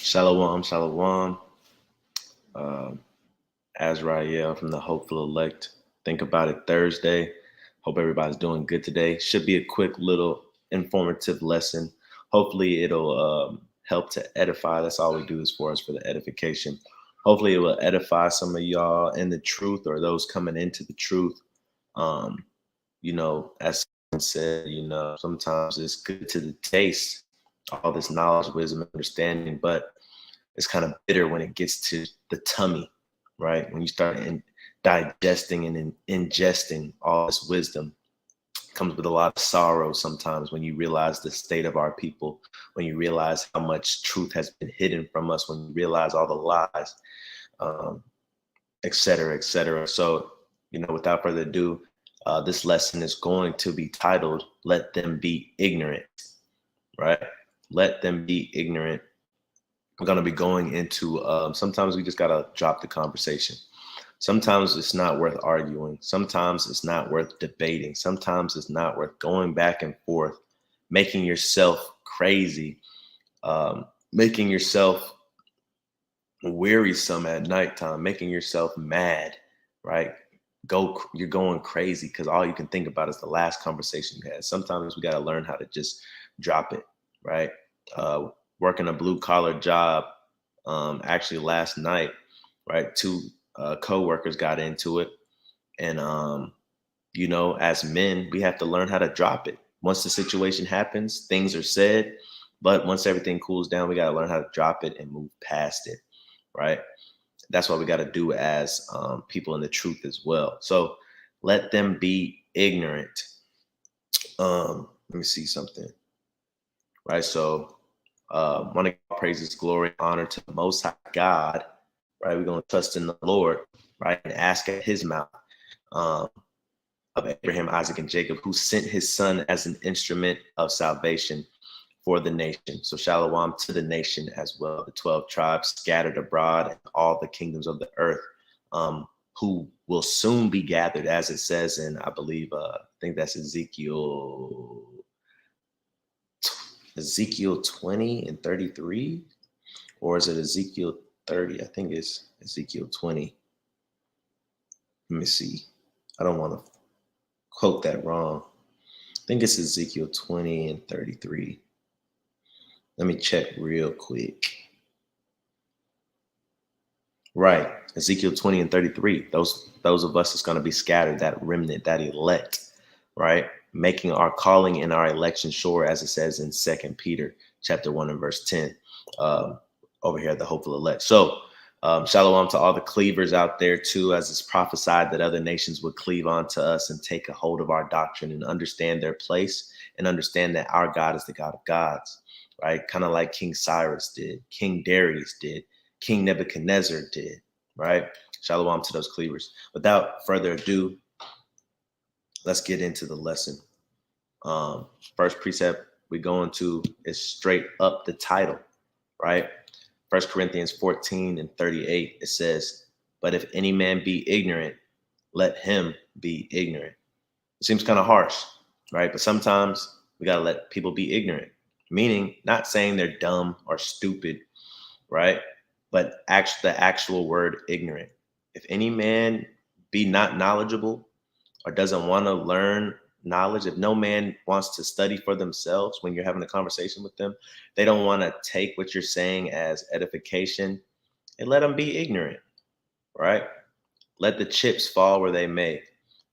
Shalom, shalom. Um, Azrael from the Hopeful Elect. Think about it Thursday. Hope everybody's doing good today. Should be a quick little informative lesson. Hopefully, it'll help to edify. That's all we do is for us for the edification. Hopefully, it will edify some of y'all in the truth or those coming into the truth. Um, as someone said, sometimes it's good to the taste, all this knowledge, wisdom, understanding, but it's kind of bitter when it gets to the tummy, right? When you start digesting and ingesting all this wisdom, it comes with a lot of sorrow sometimes when you realize the state of our people, when you realize how much truth has been hidden from us, when you realize all the lies, um, et cetera, et cetera. So, without further ado, this lesson is going to be titled, Let Them Be Ignorant, right? Let them be ignorant. We're going to be going into sometimes we just got to drop the conversation. Sometimes it's not worth arguing. Sometimes it's not worth debating. Sometimes it's not worth going back and forth, making yourself crazy, making yourself wearisome at nighttime, making yourself mad, right? You're going crazy because all you can think about is the last conversation you had. Sometimes we got to learn how to just drop it, right? Working a blue collar job. Actually, last night, right, two co-workers got into it, and as men, we have to learn how to drop it. Once the situation happens, things are said, but once everything cools down, we got to learn how to drop it and move past it, right? That's what we got to do as people in the truth as well. So let them be ignorant. Let me see something, right? So want to give praises, glory, honor to the Most High God, right? We're going to trust in the Lord, right? And ask at his mouth um, of Abraham, Isaac, and Jacob, who sent his son as an instrument of salvation for the nation. So shalom to the nation as well, the 12 tribes scattered abroad and all the kingdoms of the earth, who will soon be gathered, as it says in, I believe, I think that's Ezekiel 20 and 33, or is it Ezekiel 30? I think it's Ezekiel 20. Let me see. I don't want to quote that wrong. I think it's Ezekiel 20 and 33. Let me check real quick. Right. Ezekiel 20 and 33. Those of us that's going to be scattered, that remnant, that elect, right? Making our calling and our election sure, as it says in 2 Peter chapter 1 and verse 10, over here at the hopeful elect. So shalom to all the cleavers out there too, as it's prophesied that other nations would cleave onto us and take a hold of our doctrine and understand their place and understand that our God is the God of gods, right? Kind of like King Cyrus did, King Darius did, King Nebuchadnezzar did, right? Shalom to those cleavers. Without further ado, let's get into the lesson. First precept we go into is straight up the title, right? 1 Corinthians 14 and 38, it says, but if any man be ignorant, let him be ignorant. It seems kind of harsh, right? But sometimes we got to let people be ignorant, meaning not saying they're dumb or stupid, right? But the actual word ignorant. If any man be not knowledgeable or doesn't want to learn knowledge, if no man wants to study for themselves when you're having a conversation with them, they don't want to take what you're saying as edification, and let them be ignorant, right? Let the chips fall where they may.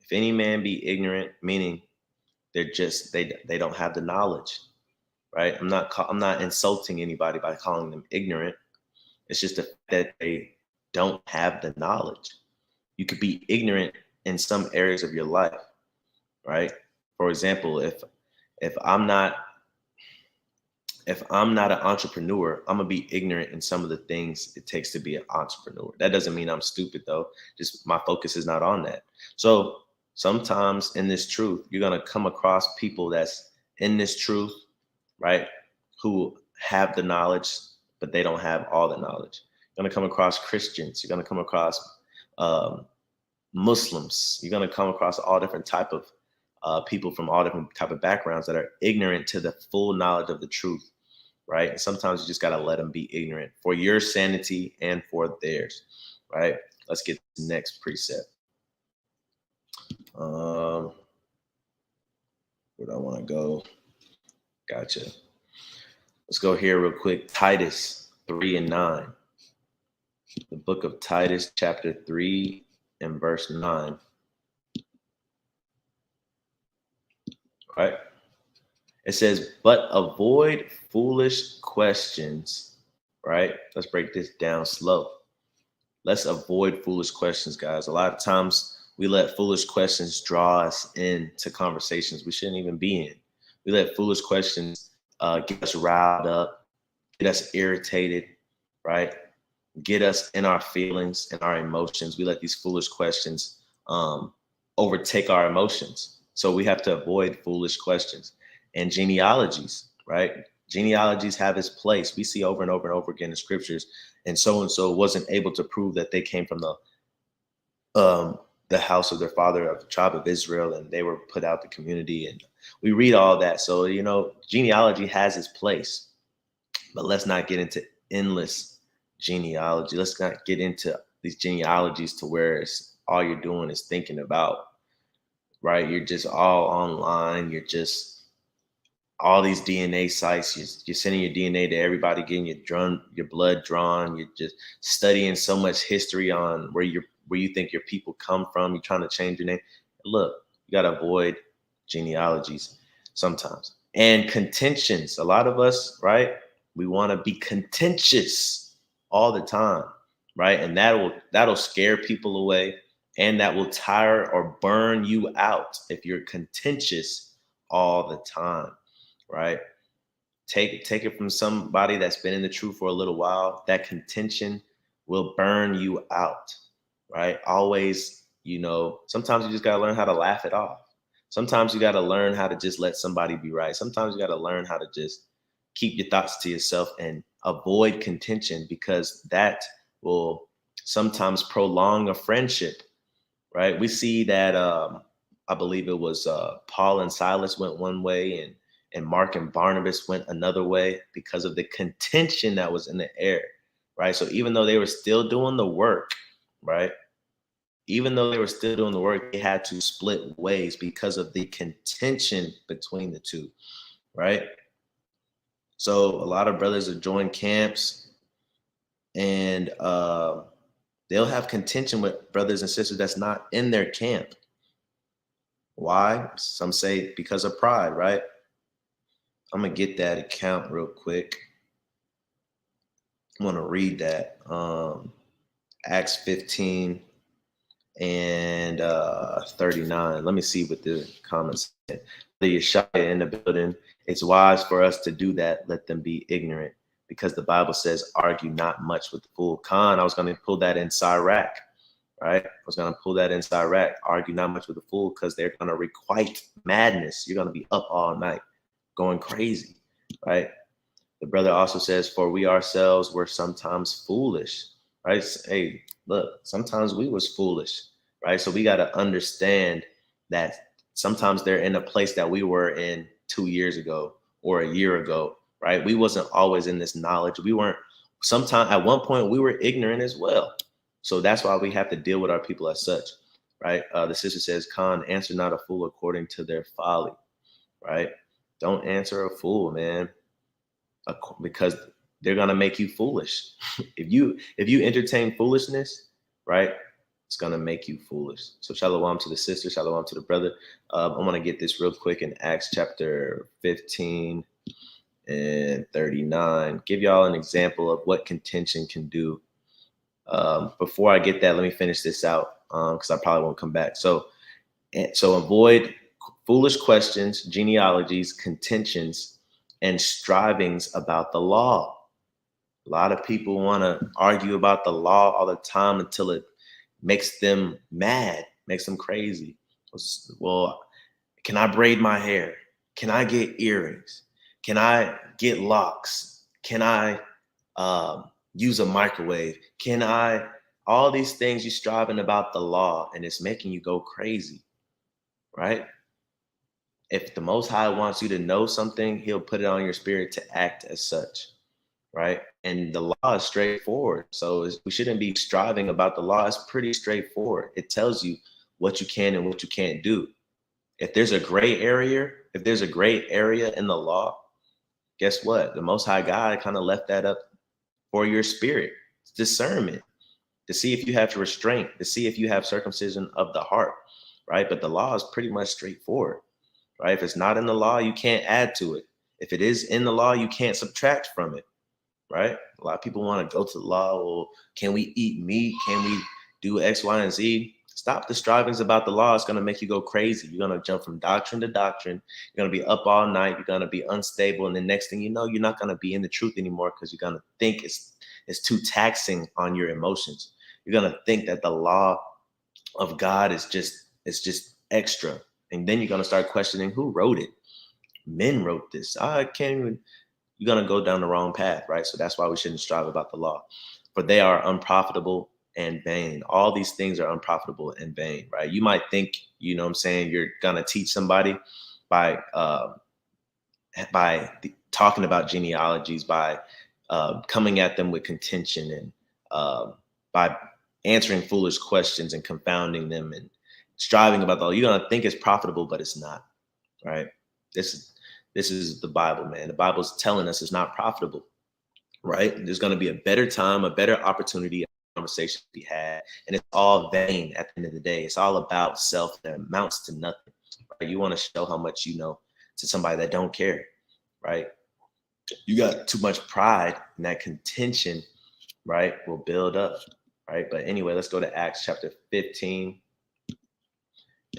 If any man be ignorant, meaning they don't have the knowledge, right? I'm not insulting anybody by calling them ignorant. It's just the fact that they don't have the knowledge. You could be ignorant in some areas of your life, right? For example, if I'm not an entrepreneur, I'm gonna be ignorant in some of the things it takes to be an entrepreneur. That doesn't mean I'm stupid though. Just my focus is not on that. So sometimes in this truth, you're gonna come across people that's in this truth, right? Who have the knowledge, but they don't have all the knowledge. You're gonna come across Christians. You're gonna come across Muslims. You're gonna come across all different type of people from all different type of backgrounds that are ignorant to the full knowledge of the truth, right? And sometimes you just got to let them be ignorant for your sanity and for theirs, right? Let's get to the next precept. Where do I want to go? Gotcha. Let's go here real quick. Titus 3 and 9. The book of Titus, chapter 3 and verse 9. Right? It says, but avoid foolish questions. Right? Let's break this down slow. Let's avoid foolish questions, guys. A lot of times we let foolish questions draw us into conversations we shouldn't even be in. We let foolish questions get us riled up, get us irritated, right? Get us in our feelings and our emotions. We let these foolish questions overtake our emotions. So we have to avoid foolish questions. And genealogies, right? Genealogies have its place. We see over and over and over again in scriptures, and so wasn't able to prove that they came from the house of their father of the tribe of Israel, and they were put out the community. And we read all that. So, genealogy has its place, but let's not get into endless genealogy. Let's not get into these genealogies to where it's all you're doing is thinking about, right? You're just all online. You're just all these DNA sites. You're sending your DNA to everybody, getting your blood drawn. You're just studying so much history on where you think your people come from. You're trying to change your name. Look, you got to avoid genealogies sometimes. And contentions. A lot of us, right? We want to be contentious all the time, right? And that'll scare people away, and that will tire or burn you out if you're contentious all the time, right? Take it from somebody that's been in the truth for a little while. That contention will burn you out, right? Always, sometimes you just got to learn how to laugh it off. Sometimes you got to learn how to just let somebody be right. Sometimes you got to learn how to just keep your thoughts to yourself and avoid contention, because that will sometimes prolong a friendship, right? We see that I believe it was Paul and Silas went one way, and Mark and Barnabas went another way because of the contention that was in the air, right? So even though they were still doing the work, right? Even though they were still doing the work, they had to split ways because of the contention between the two, right? So a lot of brothers have joined camps, and they'll have contention with brothers and sisters that's not in their camp. Why? Some say because of pride, right? I'm gonna get that account real quick. I'm gonna read that. Acts 15 and 39. Let me see what the comments said. The Yeshaya in the building. It's wise for us to do that. Let them be ignorant, because the Bible says, argue not much with the fool. Khan, I was going to pull that in Sirach, right? I was going to pull that in Sirach. Argue not much with the fool, because they're going to requite madness. You're going to be up all night going crazy, right? The brother also says, for we ourselves were sometimes foolish, right? Hey, look, sometimes we was foolish, right? So we got to understand that sometimes they're in a place that we were in 2 years ago or a year ago, right? We wasn't always in this knowledge. We weren't, sometimes at one point we were ignorant as well. So that's why we have to deal with our people as such, right? The sister says, Khan, answer not a fool according to their folly, right? Don't answer a fool, man, because they're gonna make you foolish. if you entertain foolishness, right, it's gonna make you foolish. So shalom to the sister, shalom to the brother. I'm gonna get this real quick in Acts chapter 15 and 39. Give y'all an example of what contention can do. Before I get that, let me finish this out, because I probably won't come back. So avoid foolish questions, genealogies, contentions, and strivings about the law. A lot of people want to argue about the law all the time until it makes them mad, makes them crazy. Well, can I braid my hair? Can I get earrings? Can I get locks? Can I use a microwave? Can I? All these things you're striving about the law, and it's making you go crazy, right? if the Most High wants you to know something, he'll put it on your spirit to act as such, right? And the law is straightforward. So we shouldn't be striving about the law. It's pretty straightforward. It tells you what you can and what you can't do. If there's a gray area, if there's a gray area in the law, guess what? The Most High God kind of left that up for your spirit, discernment, to see if you have restraint, to see if you have circumcision of the heart, right? But the law is pretty much straightforward, right? If it's not in the law, you can't add to it. If it is in the law, you can't subtract from it, right? A lot of people want to go to the law. Well, can we eat meat? Can we do X, Y, and Z? Stop the strivings about the law. It's going to make you go crazy. You're going to jump from doctrine to doctrine. You're going to be up all night. You're going to be unstable. And the next thing you know, you're not going to be in the truth anymore because you're going to think it's too taxing on your emotions. You're going to think that the law of God is just extra. And then you're going to start questioning who wrote it. Men wrote this. I can't even. You're going to go down the wrong path, right? So that's why we shouldn't strive about the law. For they are unprofitable and vain. All these things are unprofitable and vain, right? You might think, you know what I'm saying, you're going to teach somebody by talking about genealogies, by coming at them with contention, and by answering foolish questions and confounding them and striving about the law. You're going to think it's profitable, but it's not, right? This is the Bible, man. The Bible's telling us it's not profitable, right? There's going to be a better time, a better opportunity, a conversation to be had, and it's all vain at the end of the day. It's all about self that amounts to nothing, right? You want to show how much you know to somebody that don't care, right? You got too much pride, and that contention, right, will build up, right? But anyway, let's go to Acts chapter 15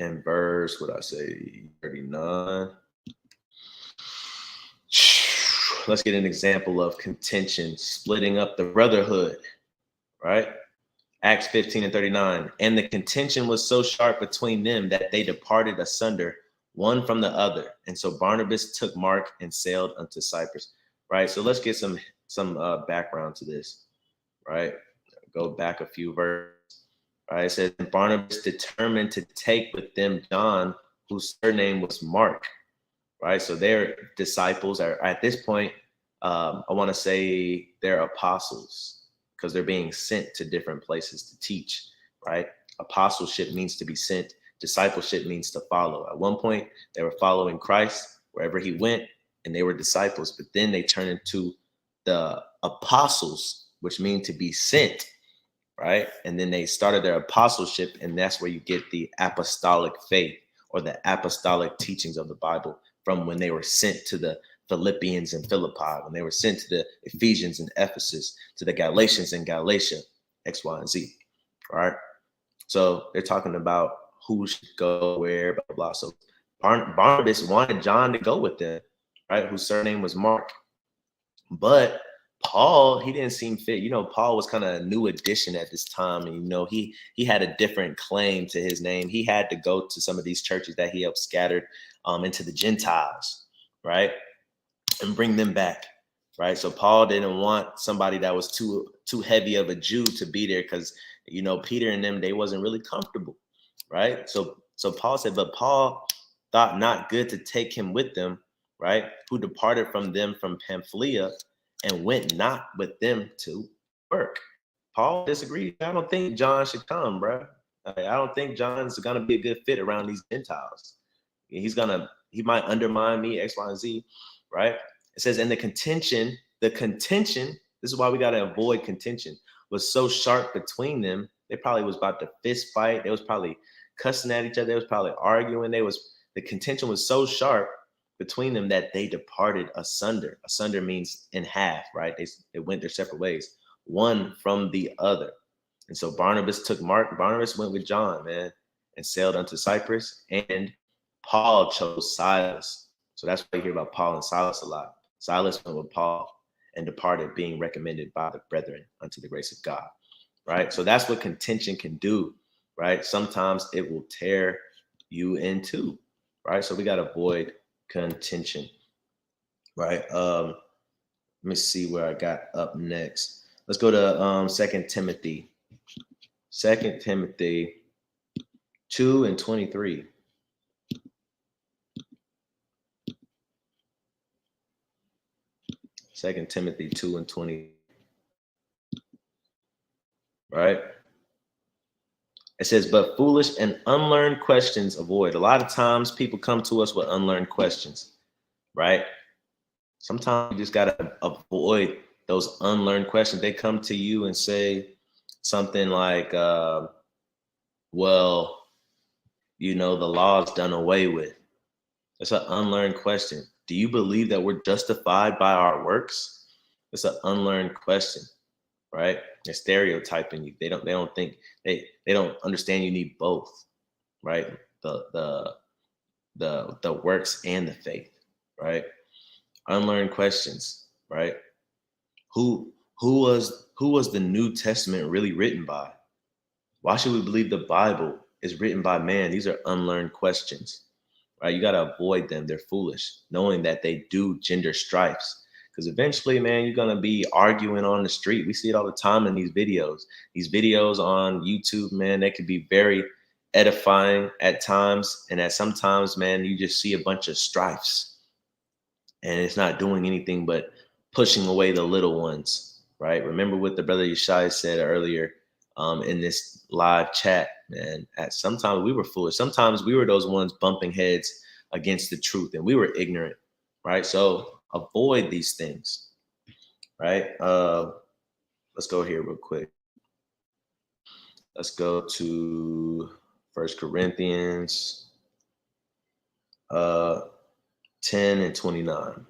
and verse, what I say, 39. Let's get an example of contention, splitting up the brotherhood, right? Acts 15 and 39. And the contention was so sharp between them that they departed asunder, one from the other. And so Barnabas took Mark and sailed unto Cyprus, right? So let's get some background to this, right? Go back a few verses, right? It says, Barnabas determined to take with them John, whose surname was Mark, right? So they're disciples are at this point. I want to say they're apostles because they're being sent to different places to teach, right? Apostleship means to be sent. Discipleship means to follow. At one point, they were following Christ wherever he went, and they were disciples. But then they turned into the apostles, which mean to be sent, right? And then they started their apostleship, and that's where you get the apostolic faith or the apostolic teachings of the Bible, from when they were sent to the Philippians and Philippi, when they were sent to the Ephesians and Ephesus, to the Galatians and Galatia, X, Y, and Z. All right. So they're talking about who should go where, blah, blah, blah. So Barnabas wanted John to go with them, right? Whose surname was Mark. But Paul, he didn't seem fit. You know, Paul was kind of a new addition at this time. And, you know, he had a different claim to his name. He had to go to some of these churches that he helped scattered into the Gentiles, right? And bring them back, right? So Paul didn't want somebody that was too heavy of a Jew to be there because, you know, Peter and them, they wasn't really comfortable, right? So Paul said, but Paul thought not good to take him with them, right? Who departed from them from Pamphylia and went not with them to work. Paul disagreed. I don't think John should come, bro. I don't think John's going to be a good fit around these Gentiles. He might undermine me, X, Y, and Z, right? It says, and the contention, this is why we got to avoid contention, was so sharp between them. They probably was about to fist fight. They was probably cussing at each other. They was probably arguing. The contention was so sharp between them that they departed asunder. Asunder means in half, right? They went their separate ways, one from the other. And so Barnabas took Mark. Barnabas went with John, man, and sailed unto Cyprus. And Paul chose Silas. So that's why you hear about Paul and Silas a lot. Silas went with Paul and departed, being recommended by the brethren unto the grace of God, right? So that's what contention can do, right? Sometimes it will tear you in two, right? So we got to avoid contention, right? Let me see where I got up next. Let's go to 2 Timothy. 2 Timothy 2 and 23. 2 Timothy 2:20. Right? It says, but foolish and unlearned questions avoid. A lot of times people come to us with unlearned questions, right? Sometimes you just got to avoid those unlearned questions. They come to you and say something like, well, the law is done away with. That's an unlearned question. Do you believe that we're justified by our works? It's an unlearned question, right? They're stereotyping you. They don't think they don't understand you need both, right? The works and the faith, right? Unlearned questions, right? Who was the New Testament really written by? Why should we believe the Bible is written by man? These are unlearned questions, right? You got to avoid them. They're foolish, knowing that they do gender strifes. Because eventually, man, you're going to be arguing on the street. We see it all the time in these videos. These videos on YouTube, man, they could be very edifying at times. And at sometimes, man, you just see a bunch of strifes. And it's not doing anything but pushing away the little ones, right? Remember what the brother Yeshai said earlier in this live chat, man. At sometimes we were foolish. Sometimes we were those ones bumping heads against the truth, and we were ignorant, right? So avoid these things, right? Let's go here real quick. Let's go to 1 Corinthians 10 and 29.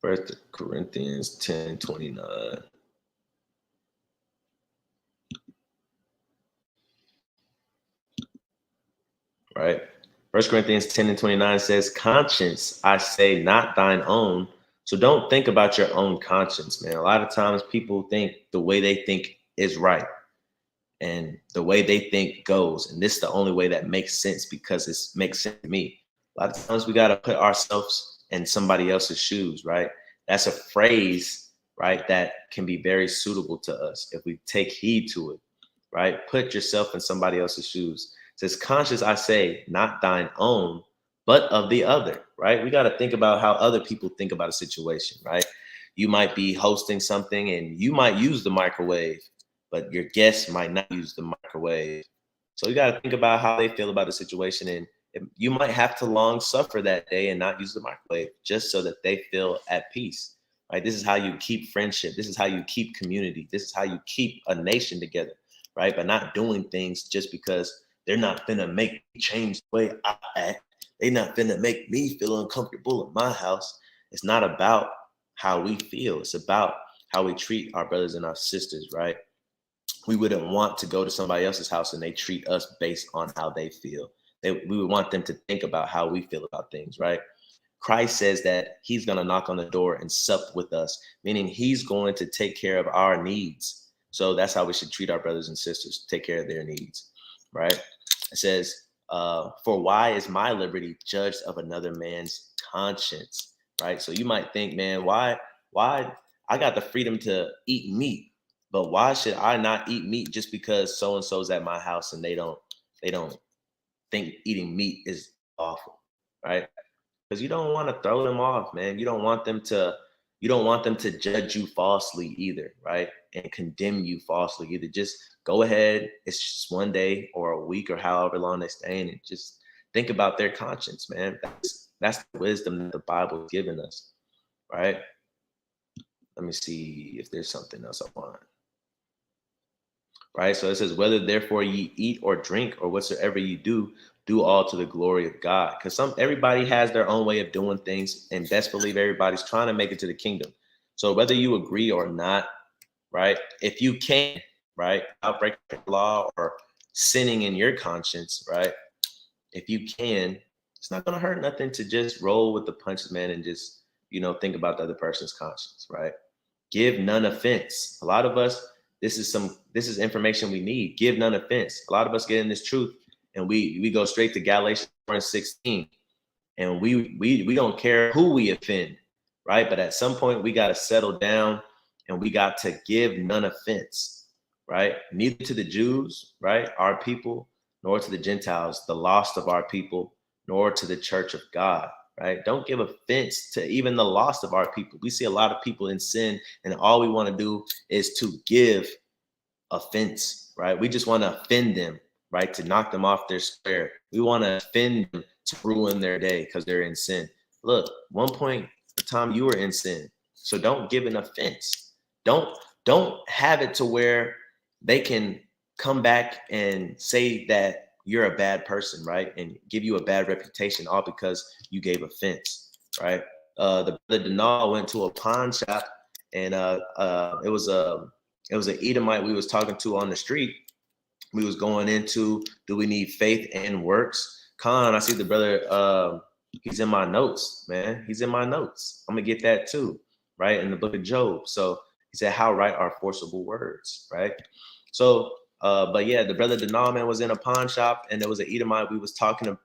1 Corinthians 10, 29. Right? 1 Corinthians 10 and 29 says, conscience, I say, not thine own. So don't think about your own conscience, man. A lot of times people think the way they think is right. And the way they think goes. And this is the only way that makes sense because it makes sense to me. A lot of times we got to put ourselves in somebody else's shoes, right? That's a phrase, right, that can be very suitable to us if we take heed to it, right? Put yourself in somebody else's shoes. It says, conscious, I say, not thine own, but of the other, right? We got to think about how other people think about a situation, right? You might be hosting something and you might use the microwave, but your guests might not use the microwave. So you got to think about how they feel about the situation. And you might have to long suffer that day and not use the microwave just so that they feel at peace, right? This is how you keep friendship. This is how you keep community. This is how you keep a nation together, right? But not doing things just because they're not finna make me change the way I act. They're not finna make me feel uncomfortable in my house. It's not about how we feel. It's about how we treat our brothers and our sisters, right? We wouldn't want to go to somebody else's house and they treat us based on how they feel. We would want them to think about how we feel about things, right? Christ says that he's going to knock on the door and sup with us, meaning he's going to take care of our needs. So that's how we should treat our brothers and sisters, take care of their needs, right? It says, for why is my liberty judged of another man's conscience, right? So you might think, man, why I got the freedom to eat meat, but why should I not eat meat just because so-and-so's at my house and they don't think eating meat is awful, right? Because you don't want to throw them off, man. You don't want them to judge you falsely either, right? And condemn you falsely either. Just go ahead. It's just one day or a week or however long they stay in, and just think about their conscience, man. That's the wisdom that the Bible has given us, right? Let me see if there's something else I want. Right? So it says, whether therefore ye eat or drink or whatsoever you do all to the glory of God. Because everybody has their own way of doing things, and best believe everybody's trying to make it to the kingdom. So whether you agree or not, right? If you can, right, without breaking the law or sinning in your conscience, right? If you can, it's not gonna hurt nothing to just roll with the punches, man, and just think about the other person's conscience, right? Give none offense. A lot of us, this is information we need. Give none offense. A lot of us get in this truth and we go straight to Galatians 4:16, and we don't care who we offend, right? But at some point we got to settle down and we got to give none offense, right? Neither to the Jews, right, our people, nor to the Gentiles, the lost of our people, nor to the church of God, right? Don't give offense to even the lost of our people. We see a lot of people in sin, and all we want to do is to give offense, right? We just want to offend them, right? To knock them off their square. We want to offend them to ruin their day because they're in sin. Look, one point in time you were in sin. So don't give an offense. Don't have it to where they can come back and say that you're a bad person, right? And give you a bad reputation all because you gave offense, right? The brother Denal went to a pawn shop, and it was an Edomite we was talking to on the street. We was going into, do we need faith and works? Khan, I see the brother. He's in my notes, man. He's in my notes. I'm gonna get that too, right? In the book of Job. So he said, "How right are forcible words?" Right. So, but yeah, the brother Denal, man, was in a pawn shop, and there was an Edomite we was talking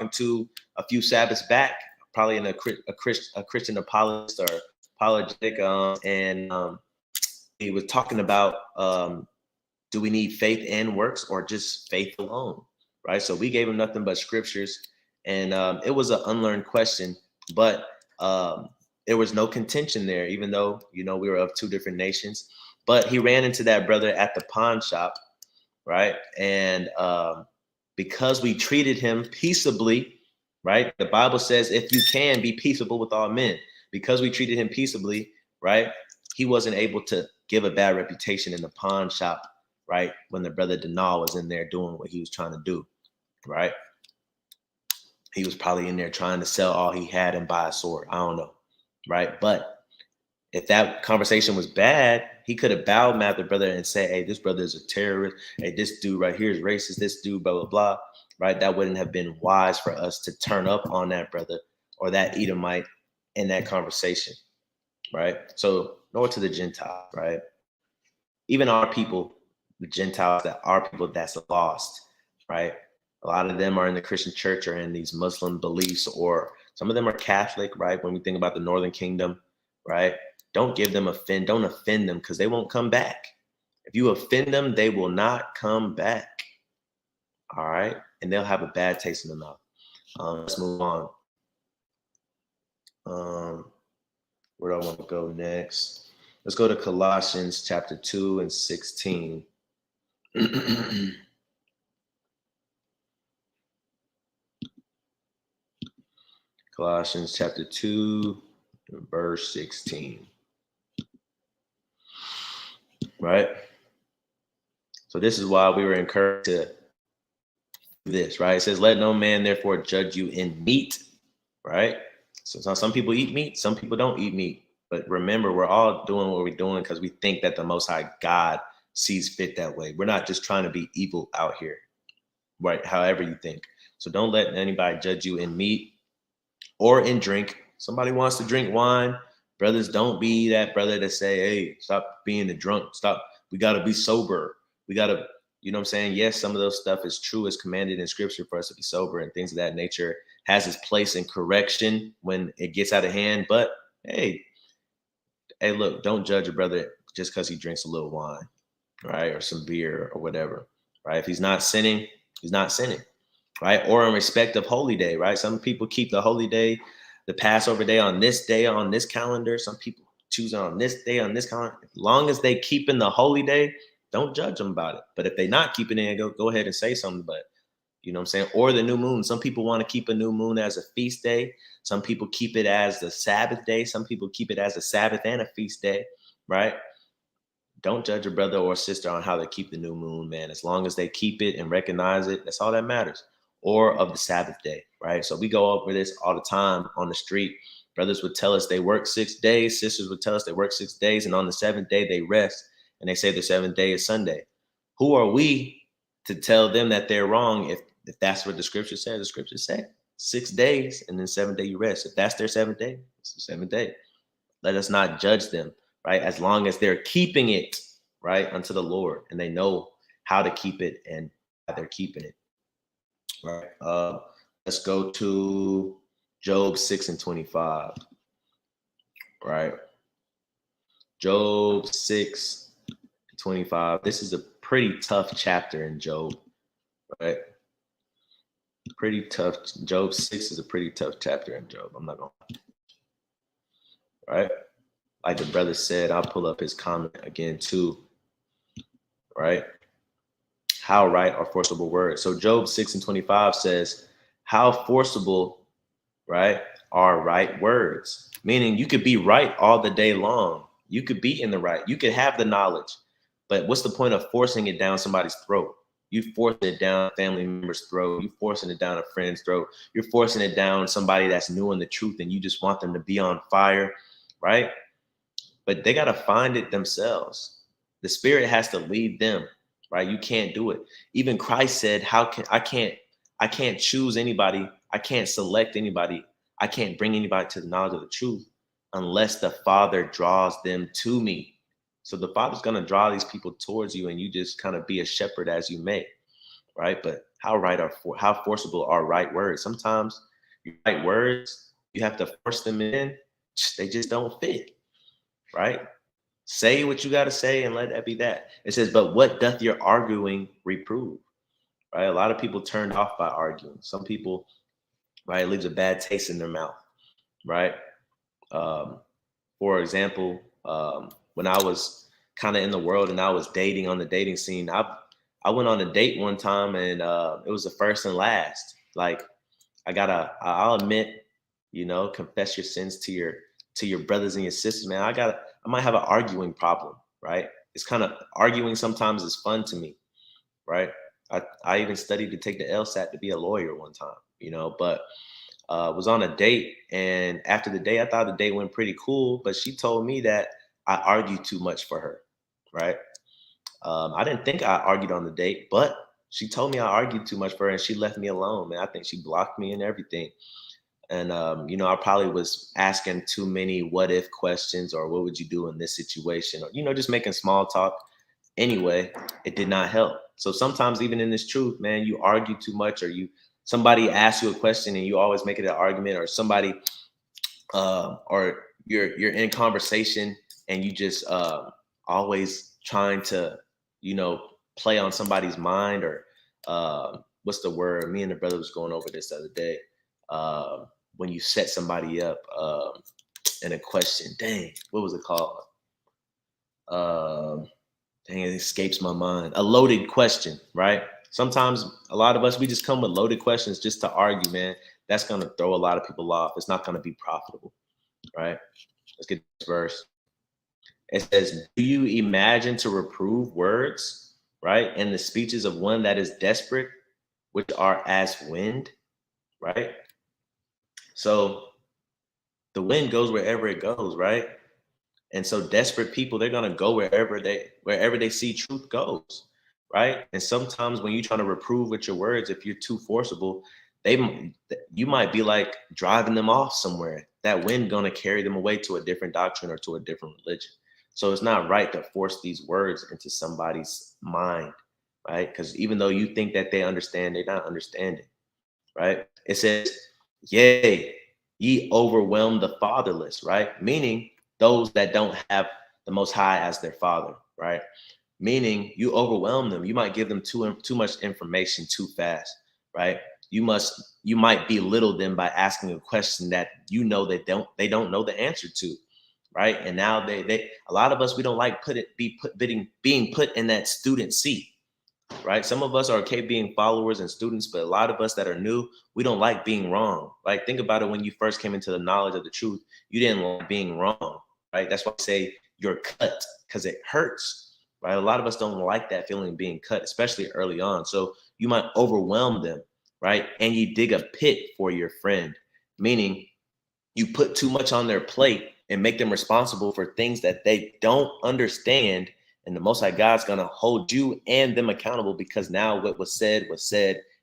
to a few Sabbaths back, probably in a Christian apologist or apologetic, and he was talking about do we need faith and works or just faith alone, right? So we gave him nothing but scriptures, and it was an unlearned question, but there was no contention there, even though we were of two different nations. But he ran into that brother at the pawn shop, right? And because we treated him peaceably, right? The Bible says, if you can be peaceable with all men, because we treated him peaceably, right? He wasn't able to give a bad reputation in the pawn shop, right? When the brother Denal was in there doing what he was trying to do, right? He was probably in there trying to sell all he had and buy a sword. I don't know, right? But if that conversation was bad, he could have bowed at the brother and say, "Hey, this brother is a terrorist. Hey, this dude right here is racist. This dude, blah, blah, blah." Right? That wouldn't have been wise for us to turn up on that brother or that Edomite in that conversation, right? So, nor to the Gentiles, right? Even our people, the Gentiles, that are people that's lost, right? A lot of them are in the Christian church or in these Muslim beliefs, or some of them are Catholic, right? When we think about the Northern Kingdom, right? Don't don't offend them because they won't come back. If you offend them, they will not come back. All right. And they'll have a bad taste in the mouth. Let's move on. Where do I want to go next? Let's go to Colossians chapter 2 and 16. Colossians chapter 2, verse 16. Right? So this is why we were encouraged to do this, right? It says, "Let no man therefore judge you in meat," right? So some people eat meat, some people don't eat meat. But remember, we're all doing what we're doing because we think that the Most High God sees fit that way. We're not just trying to be evil out here, right? However you think. So don't let anybody judge you in meat or in drink. Somebody wants to drink wine. Brothers, don't be that brother that say, "Hey, stop being a drunk. Stop. We got to be sober. We got to," you know what I'm saying? Yes, some of those stuff is true, is commanded in scripture for us to be sober and things of that nature, has its place in correction when it gets out of hand. But hey, look, don't judge a brother just because he drinks a little wine, right? Or some beer or whatever, right? If he's not sinning, he's not sinning, right? Or in respect of holy day, right? Some people keep the holy day, the Passover day on this calendar. Some people choose on this day on this calendar. As long as they keep in the holy day, don't judge them about it. But if they're not keeping it, go ahead and say something. But you know what I'm saying? Or the new moon. Some people want to keep a new moon as a feast day. Some people keep it as the Sabbath day. Some people keep it as a Sabbath and a feast day, right? Don't judge a brother or sister on how they keep the new moon, man. As long as they keep it and recognize it, that's all that matters. Or of the Sabbath day, right? So we go over this all the time on the street. Brothers would tell us they work 6 days. Sisters would tell us they work 6 days. And on the seventh day, they rest. And they say the seventh day is Sunday. Who are we to tell them that they're wrong if that's what the scripture says? The scripture said 6 days and then 7th day you rest. If that's their seventh day, it's the seventh day. Let us not judge them, right? As long as they're keeping it, right, unto the Lord, and they know how to keep it and how they're keeping it, right? Let's go to Job 6 and 25, right? Job 6 and 25. This is a pretty tough chapter in Job, right? Pretty tough. Job 6 is a pretty tough chapter in Job. I'm not gonna lie, right? Like the brother said, I'll pull up his comment again too, right? How right are forcible words? So Job 6:25 says, how forcible, right, are right words? Meaning you could be right all the day long. You could be in the right. You could have the knowledge. But what's the point of forcing it down somebody's throat? You forcing it down a family member's throat. You forcing it down a friend's throat. You're forcing it down somebody that's new in the truth and you just want them to be on fire, right? But they got to find it themselves. The spirit has to lead them, right? You can't do it. Even Christ said, how can I can't choose anybody. I can't select anybody. I can't bring anybody to the knowledge of the truth unless the Father draws them to me. So the Father's going to draw these people towards you and you just kind of be a shepherd as you may, right? But how forcible are right words? Sometimes right words, you have to force them in. They just don't fit, right? Say what you got to say and let that be that. It says, but what doth your arguing reprove? Right? A lot of people turned off by arguing. Some people, right, it leaves a bad taste in their mouth, right? Um, for example, when I was kind of in the world and I was dating on the dating scene, I went on a date one time and it was the first and last. Like I'll admit, confess your sins to your brothers and your sisters, man. I might have an arguing problem, right? It's kind of arguing sometimes is fun to me, right? I even studied to take the LSAT to be a lawyer one time, but was on a date. And after the day, I thought the date went pretty cool, but she told me that I argued too much for her, right? I didn't think I argued on the date, but she told me I argued too much for her and she left me alone, man. I think she blocked me and everything. And, I probably was asking too many what if questions or what would you do in this situation? Or, just making small talk. Anyway, it did not help. So sometimes even in this truth, man, you argue too much or somebody asks you a question and you always make it an argument or somebody or you're in conversation and you just always trying to, play on somebody's mind or what's the word? Me and the brother was going over this the other day. When you set somebody up in a question, dang, what was it called? Dang, it escapes my mind. A loaded question, right? Sometimes a lot of us, we just come with loaded questions just to argue, man. That's going to throw a lot of people off. It's not going to be profitable, right? Let's get this verse. It says, do you imagine to reprove words, right? And the speeches of one that is desperate, which are as wind, right? So the wind goes wherever it goes, right? And so desperate people, they're gonna go wherever they see truth goes, right? And sometimes when you're trying to reprove with your words, if you're too forcible, you might be like driving them off somewhere. That wind gonna carry them away to a different doctrine or to a different religion. So it's not right to force these words into somebody's mind, right? Because even though you think that they understand, they're not understanding, right? It says, yea, ye overwhelm the fatherless, right? Meaning those that don't have the Most High as their father, right? Meaning you overwhelm them. You might give them too much information too fast, right? You might belittle them by asking a question that they don't know the answer to, right? And now they a lot of us, we don't like being put in that student seat, right? Some of us are okay being followers and students, but a lot of us that are new, we don't like being wrong. Like think about it when you first came into the knowledge of the truth, you didn't like being wrong, right? That's why I say you're cut because it hurts, right? A lot of us don't like that feeling of being cut, especially early on. So you might overwhelm them, right? And you dig a pit for your friend, meaning you put too much on their plate and make them responsible for things that they don't understand. And the Most High God's going to hold you and them accountable because now what was said,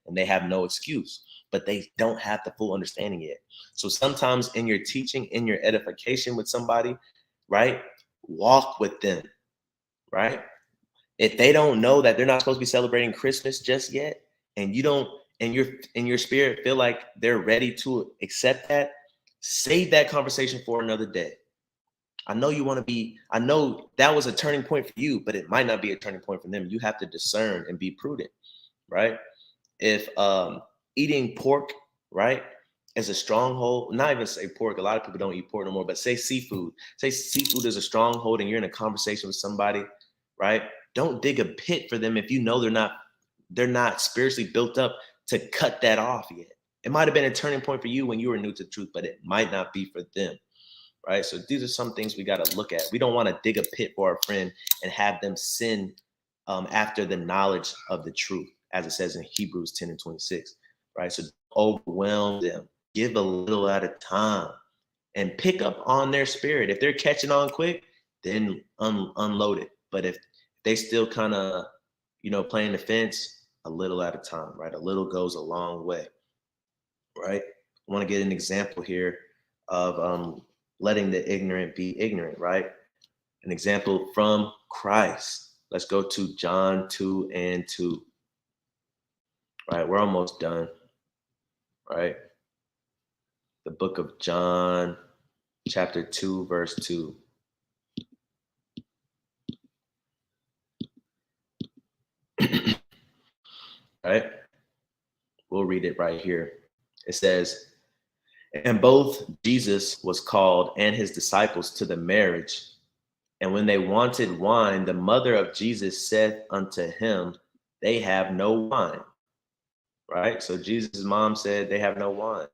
and they have no excuse, but they don't have the full understanding yet. So sometimes in your teaching, in your edification with somebody, right, walk with them, right? If they don't know that they're not supposed to be celebrating Christmas just yet, and you don't, and your spirit feel like they're ready to accept that, save that conversation for another day. I know that was a turning point for you, but it might not be a turning point for them. You have to discern and be prudent, right? If eating pork, right, as a stronghold, not even say pork, a lot of people don't eat pork no more, but say seafood. Say seafood is a stronghold and you're in a conversation with somebody, right? Don't dig a pit for them if you know they're not spiritually built up to cut that off yet. It might have been a turning point for you when you were new to the truth, but it might not be for them, right? So these are some things we got to look at. We don't want to dig a pit for our friend and have them sin after the knowledge of the truth, as it says in Hebrews 10 and 26, right? So overwhelm them, give a little at a time, and pick up on their spirit. If they're catching on quick, then unload it. But if they still kind of, playing the fence, a little at a time, right? A little goes a long way, right? I want to get an example here of letting the ignorant be ignorant, right? An example from Christ. Let's go to John 2 and 2. Right, we're almost done. Right, the book of John, chapter 2, verse 2. Right, we'll read it right here. It says, and both Jesus was called and his disciples to the marriage. And when they wanted wine, the mother of Jesus said unto him, they have no wine. Right, so Jesus' mom said they have no wine.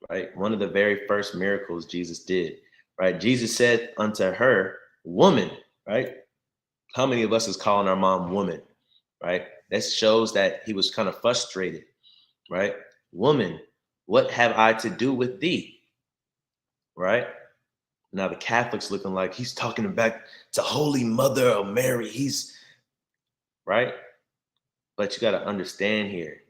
Right, one of the very first miracles Jesus did. Right, Jesus said unto her, woman. Right, how many of us is calling our mom woman? Right, that shows that he was kind of frustrated. Right, woman, what have I to do with thee? Right, now the Catholics looking like he's talking back to Holy Mother of Mary. He's right, but you got to understand here,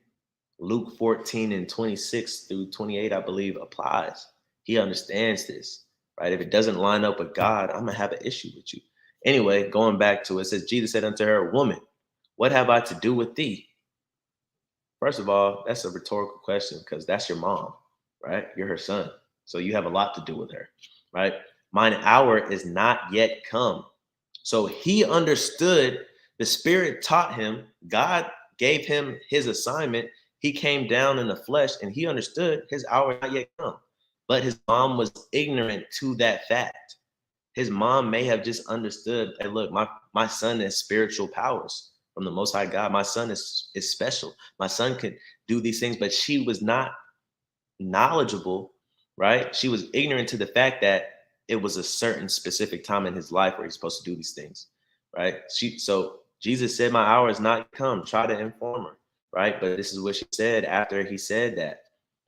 Luke 14 and 26 through 28, I believe, applies. He understands this, right? If it doesn't line up with God, I'm going to have an issue with you. Anyway, going back to it, it says, Jesus said unto her, woman, what have I to do with thee? First of all, that's a rhetorical question because that's your mom, right? You're her son. So you have a lot to do with her, right? Mine hour is not yet come. So he understood, the Spirit taught him, God gave him his assignment. He came down in the flesh and he understood his hour not yet come. But his mom was ignorant to that fact. His mom may have just understood, hey, look, my son has spiritual powers from the Most High God. My son is special. My son could do these things, but she was not knowledgeable, right? She was ignorant to the fact that it was a certain specific time in his life where he's supposed to do these things, right? So Jesus said, my hour is not come. Try to inform her, right? But this is what she said after he said that.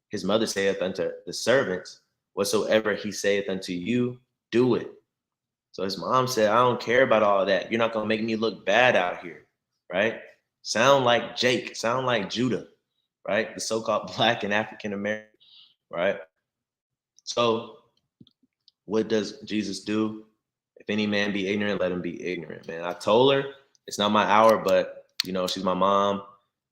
His mother saith unto the servants, whatsoever he saith unto you, do it. So his mom said, I don't care about all of that. You're not going to make me look bad out here, right? Sound like Jake, sound like Judah, right? The so-called Black and African American, right? So what does Jesus do? If any man be ignorant, let him be ignorant, man. I told her it's not my hour, but she's my mom.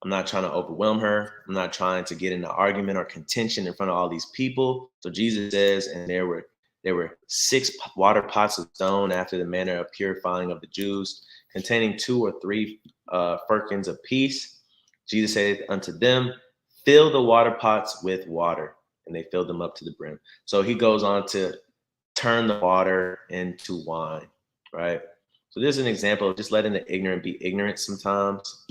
I'm not trying to overwhelm her. I'm not trying to get in an argument or contention in front of all these people. So Jesus says, and there were 6 water pots of stone after the manner of purifying of the Jews, containing 2 or 3 firkins apiece. Jesus said unto them, fill the water pots with water. And they filled them up to the brim. So he goes on to turn the water into wine, right? So this is an example of just letting the ignorant be ignorant sometimes.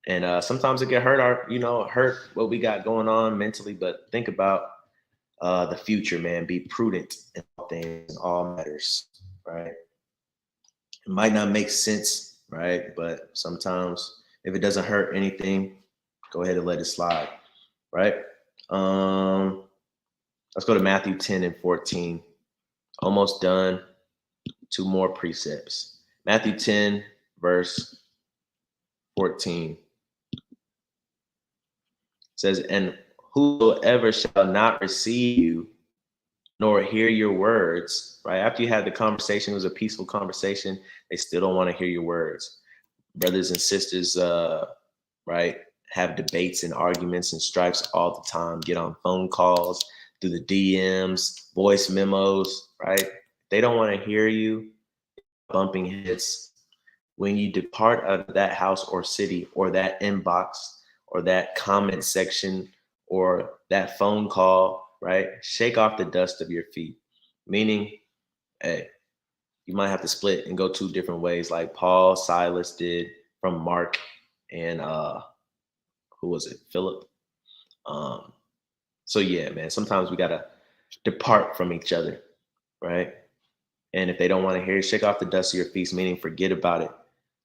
And sometimes it can hurt what we got going on mentally, but think about the future, man. Be prudent in all things, in all matters, right? It might not make sense, right? But sometimes if it doesn't hurt anything, go ahead and let it slide, right? Let's go to Matthew 10 and 14. Almost done. 2 more precepts. Matthew 10, verse 14. Says, and whosoever shall not receive you, nor hear your words, right? After you had the conversation, it was a peaceful conversation. They still don't want to hear your words. Brothers and sisters, right, have debates and arguments and strifes all the time, get on phone calls, through the DMs, voice memos, right? They don't want to hear you, bumping heads, when you depart out of that house or city or that inbox or that comment section or that phone call, right? Shake off the dust of your feet. Meaning, hey, you might have to split and go two different ways, like Paul, Silas did from Mark and who was it? Philip. Um, so yeah, man, sometimes we gotta depart from each other, right? And if they don't want to hear it, shake off the dust of your feet, meaning forget about it,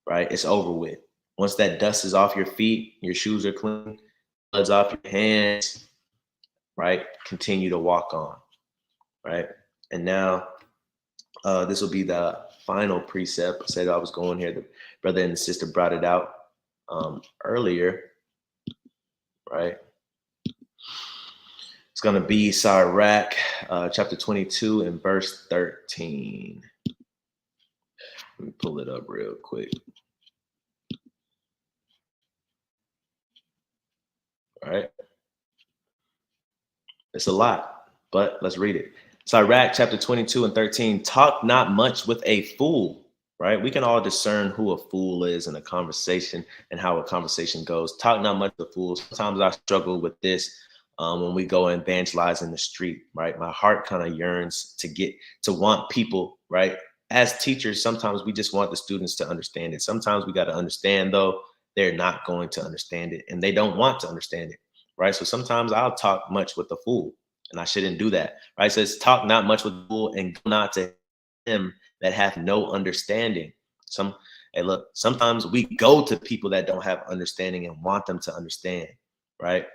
right? It's over with. Once that dust is off your feet, your shoes are clean, blood's off your hands, right? Continue to walk on, right? And now this will be the final precept. I said I was going here. The brother and the sister brought it out earlier, right? It's going to be Sirach chapter 22 and verse 13. Let me pull it up real quick. All right. It's a lot, but let's read it. Sirach chapter 22 and 13. Talk not much with a fool, right? We can all discern who a fool is in a conversation and how a conversation goes. Talk not much with a fool. Sometimes I struggle with this when we go and evangelize in the street, right? My heart kind of yearns to want people, right? As teachers, sometimes we just want the students to understand it. Sometimes we got to understand, though, they're not going to understand it and they don't want to understand it, right? So sometimes I'll talk much with the fool and I shouldn't do that, right? It says, talk not much with the fool and go not to him that hath no understanding. Hey, look, sometimes we go to people that don't have understanding and want them to understand, right?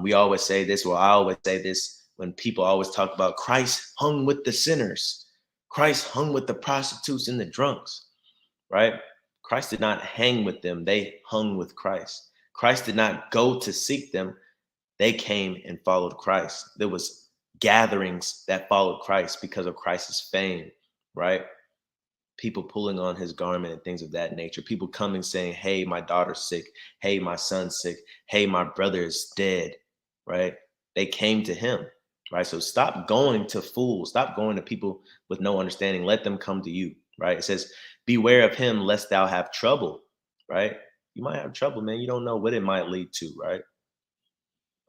We always say this, or I always say this when people always talk about Christ hung with the sinners, Christ hung with the prostitutes and the drunks, right? Christ did not hang with them, they hung with Christ. Christ did not go to seek them, they came and followed Christ. There was gatherings that followed Christ because of Christ's fame, right? People pulling on his garment and things of that nature. People coming saying, hey, my daughter's sick. Hey, my son's sick. Hey, my brother is dead, right? They came to him, right? So stop going to fools. Stop going to people with no understanding. Let them come to you, right? It says, beware of him lest thou have trouble, right? You might have trouble, man. You don't know what it might lead to, right?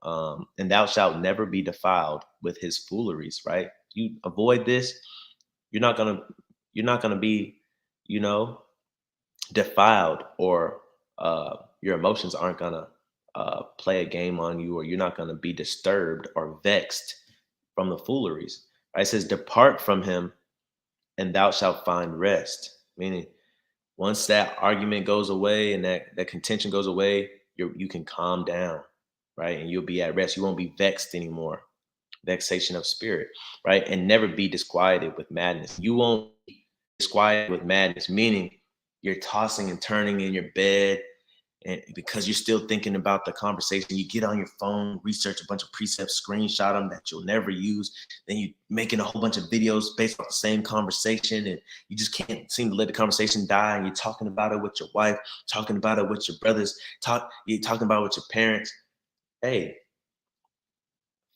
And thou shalt never be defiled with his fooleries, right? You avoid this, you're not gonna be, you know, defiled, or your emotions aren't gonna play a game on you, or you're not gonna be disturbed or vexed from the fooleries. Right? It says, depart from him, and thou shalt find rest. Meaning, once that argument goes away and that contention goes away, you can calm down, right? And you'll be at rest. You won't be vexed anymore. Vexation of spirit, right? And never be disquieted with madness. You won't be disquieted with madness, meaning you're tossing and turning in your bed, and because you're still thinking about the conversation, you get on your phone, research a bunch of precepts, screenshot them that you'll never use. Then you making a whole bunch of videos based off the same conversation, and you just can't seem to let the conversation die. And you're talking about it with your wife, talking about it with your brothers, you're talking about it with your parents. Hey,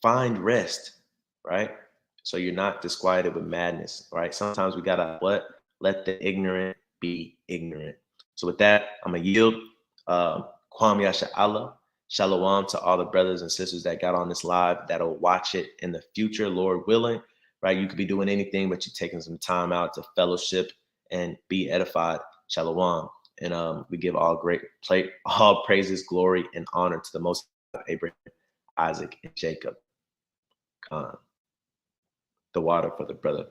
find rest, right? So you're not disquieted with madness, right? Sometimes we gotta what? Let the ignorant be ignorant. So with that, I'm gonna yield. Kwam Yasha Allah. Shalom to all the brothers and sisters that got on this live that'll watch it in the future, Lord willing. Right? You could be doing anything, but you're taking some time out to fellowship and be edified. Shalom. And we give all praises, glory, and honor to the Most High, Abraham, Isaac, and Jacob. The water for the brother.